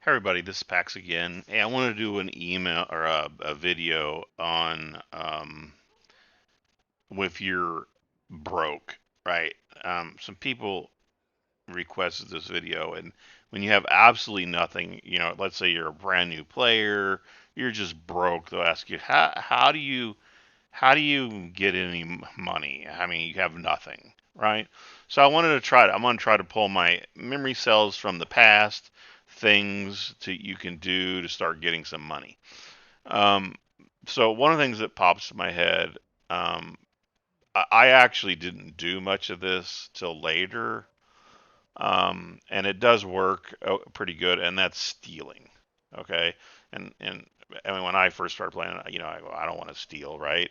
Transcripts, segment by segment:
Hey everybody, this is Pax again. Hey, I want to do an email or a video on if you're broke, right? Some people requested this video, and when you have absolutely nothing, let's say you're a brand new player, you're just broke. They'll ask you how do you get any money? I mean, you have nothing, right? So I'm going to try to pull my memory cells from the past, things you can do to start getting some money. Um, so one of the things that pops in my head, um, I actually didn't do much of this till later, and it does work pretty good, and that's stealing. Okay, and I mean when I first started playing, I don't want to steal, right?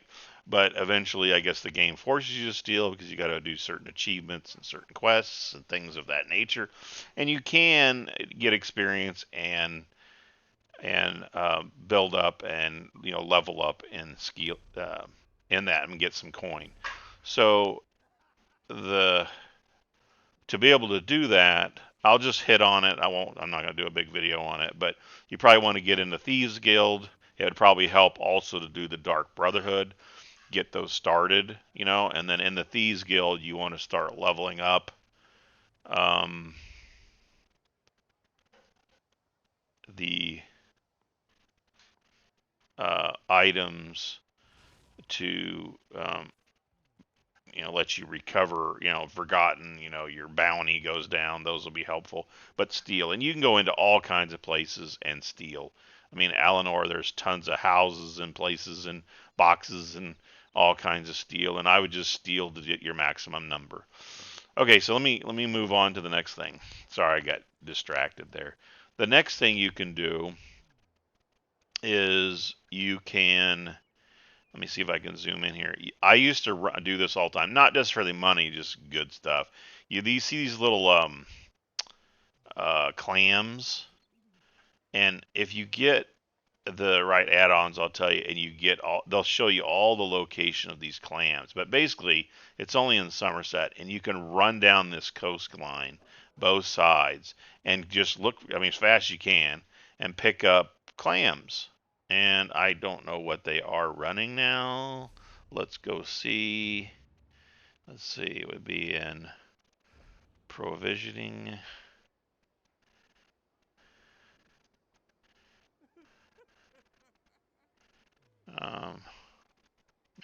But eventually, I guess the game forces you to steal because you got to do certain achievements and certain quests and things of that nature, and you can get experience and build up and level up in skill in that and get some coin. So the to be able to do that, I'll just hit on it. I'm not going to do a big video on it, but you probably want to get into Thieves Guild. It would probably help also to do the Dark Brotherhood, get those started, and then in the Thieves Guild, you want to start leveling up um, the items to let you recover, forgotten, your bounty goes down. Those will be helpful. But steal, and you can go into all kinds of places and steal. I mean, Eleanor, there's tons of houses and places and boxes and all kinds of steal, and I would just steal to get your maximum number. Okay, so let me move on to the next thing. Sorry, I got distracted there. The next thing you can do is you can let me see if I can zoom in here. I used to do this all the time, not just for the money, just good stuff. See these little clams, and if you get the right add-ons, I'll tell you, and they'll show you all the location of these clams. But basically, it's only in Somerset, and you can run down this coastline, both sides, and just look. I mean, as fast as you can, and pick up clams. And I don't know what they are running now. Let's go see. Let's see. It would be in provisioning. Um,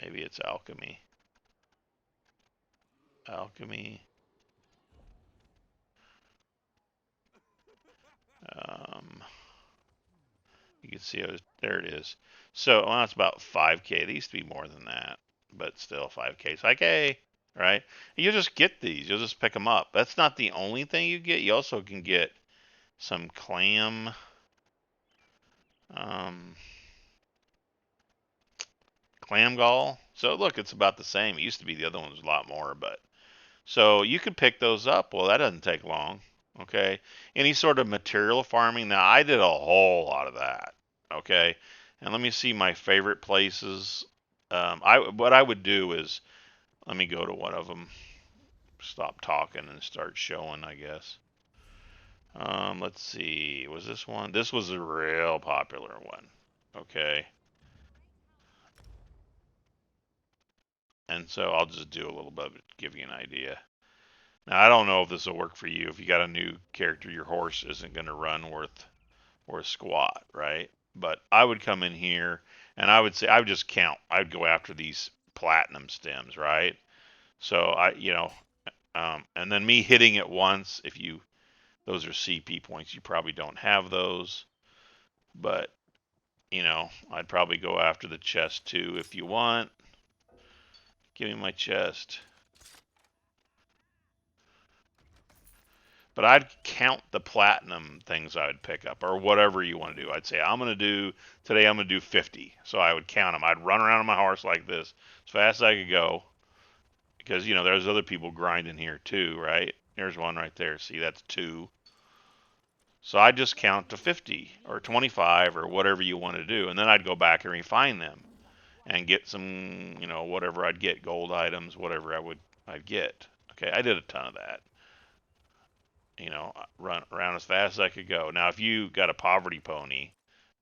maybe it's alchemy. Alchemy. Um, you can see there it is. So well, it's about 5K. They used to be more than that, but still 5K. It's like, hey, right? You'll just get these. You'll just pick them up. That's not the only thing you get. You also can get some um, clam gall. So look, it's about the same. It used to be the other one was a lot more, but so you could pick those up. Well, that doesn't take long. Okay. Any sort of material farming. Now, I did a whole lot of that. Okay. And let me see my favorite places. What I would do is let me go to one of them. Stop talking and start showing, I guess. Let's see. Was this one? This was a real popular one. Okay. And so I'll just do a little bit of it to give you an idea. Now I don't know if this will work for you. If you got a new character, your horse isn't going to run worth squat, right? But I would come in here and I would say I would just count. I would go after these platinum stems, right? So and then me hitting it once. If you those are CP points, you probably don't have those, but I'd probably go after the chest too if you want. Give me my chest. But I'd count the platinum things I would pick up or whatever you want to do. I'd say I'm going to do 50. So I would count them. I'd run around on my horse like this as fast as I could go because there's other people grinding here too, right? There's one right there. See, that's two. So I'd just count to 50 or 25 or whatever you want to do, and then I'd go back and refine them and get some, whatever I'd get, gold items, whatever I'd get. Okay, I did a ton of that. run around as fast as I could go. Now, if you got a poverty pony,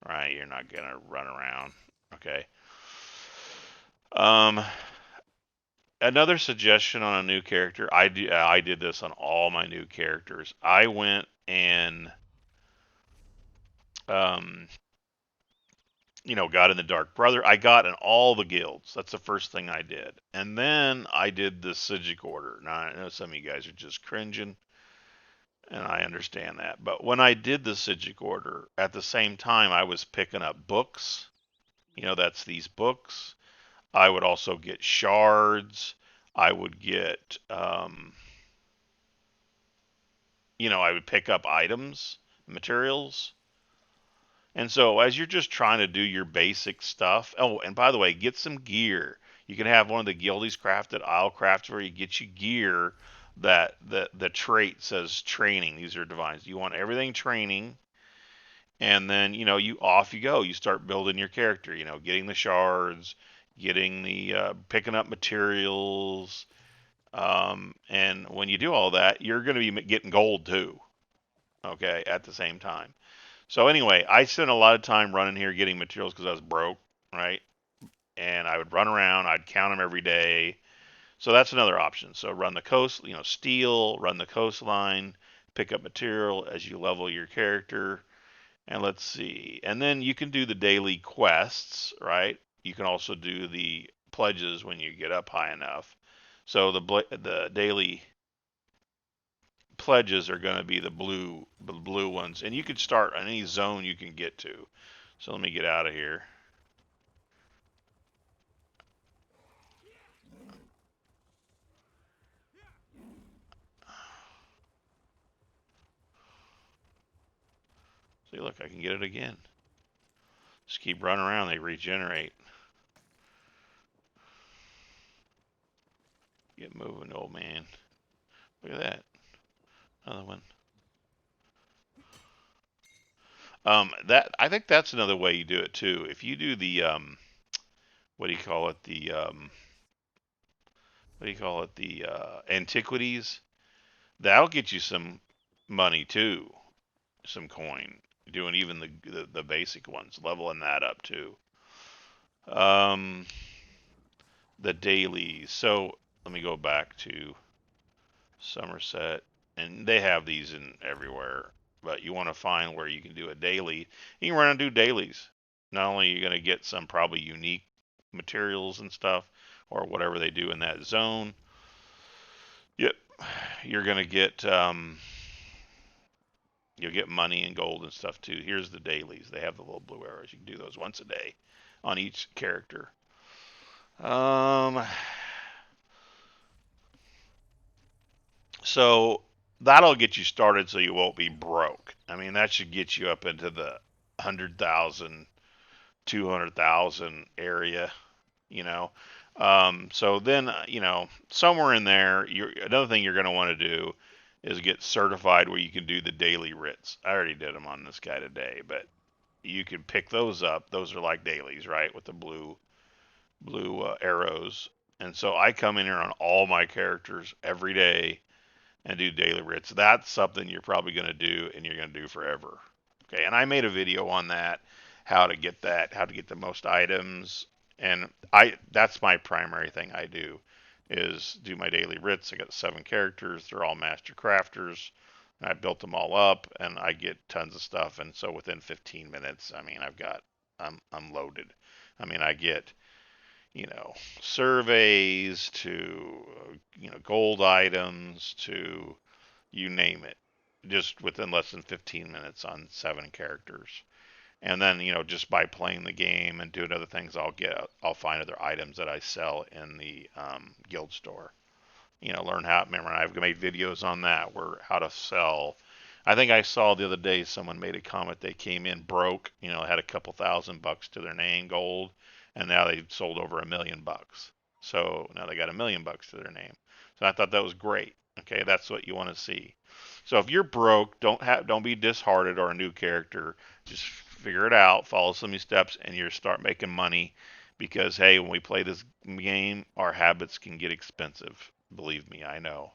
right, you're not gonna run around. Okay. Um, Another suggestion on a new character. I did this on all my new characters. I went and um, got in the Dark Brother. I got in all the guilds. That's the first thing I did. And then I did the Sigic Order. Now, I know some of you guys are just cringing, and I understand that. But when I did the Sigic Order, at the same time, I was picking up books. That's these books. I would also get shards. I would get, I would pick up items, materials. And so as you're just trying to do your basic stuff, oh, and by the way, get some gear. You can have one of the guildies crafted. I'll craft where you get you gear that the trait says training. These are divines. You want everything training, and then you off you go. You start building your character. Getting the shards, getting the picking up materials, and when you do all that, you're going to be getting gold too. Okay, at the same time. So anyway, I spent a lot of time running here getting materials because I was broke, right? And I would run around. I'd count them every day. So that's another option. So run the coast, steal, run the coastline, pick up material as you level your character. And let's see. And then you can do the daily quests, right? You can also do the pledges when you get up high enough. So the daily pledges are going to be the blue ones, and you can start on any zone you can get to. So let me get out of here. See, look, I can get it again. Just keep running around. They regenerate. Get moving, old man. Look at that. Another one. That I think that's another way you do it too. If you do the what do you call it? The antiquities. That'll get you some money too, some coin. Doing even the basic ones, leveling that up too. Um, the dailies. So let me go back to Somerset, and they have these in everywhere. But you want to find where you can do a daily. You can run and do dailies. Not only are you going to get some probably unique materials and stuff, or whatever they do in that zone. Yep, you're going to get you'll get money and gold and stuff too. Here's the dailies. They have the little blue arrows. You can do those once a day on each character. Um, so that'll get you started so you won't be broke. I mean, that should get you up into the 100,000, 200,000 area, you know. So then, somewhere in there, another thing you're going to want to do is get certified where you can do the daily writs. I already did them on this guy today, but you can pick those up. Those are like dailies, right, with the blue arrows. And so I come in here on all my characters every day and do daily writs. That's something you're probably going to do and you're going to do forever. Okay, and I made a video on that, how to get the most items, and that's my primary thing I do is do my daily writs. I got 7 characters. They're all master crafters. And I built them all up and I get tons of stuff, and so within 15 minutes, I mean, I'm loaded. I mean, I get surveys to gold items to you name it, just within less than 15 minutes on 7 characters. And then just by playing the game and doing other things, I'll find other items that I sell in the guild store. Learn how. Remember, I've made videos on that where how to sell. I think I saw the other day someone made a comment. They came in broke, had a couple $1,000 to their name, gold, and now they sold over $1,000,000. So now they got $1,000,000 to their name. So I thought that was great. Okay, that's what you want to see. So if you're broke, don't be disheartened or a new character. Just figure it out, follow some of these steps, and you start making money. Because hey, when we play this game, our habits can get expensive. Believe me, I know.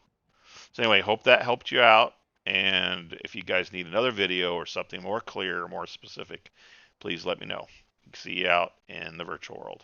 So anyway, hope that helped you out. And if you guys need another video or something more clear, more specific, please let me know. See you out in the virtual world.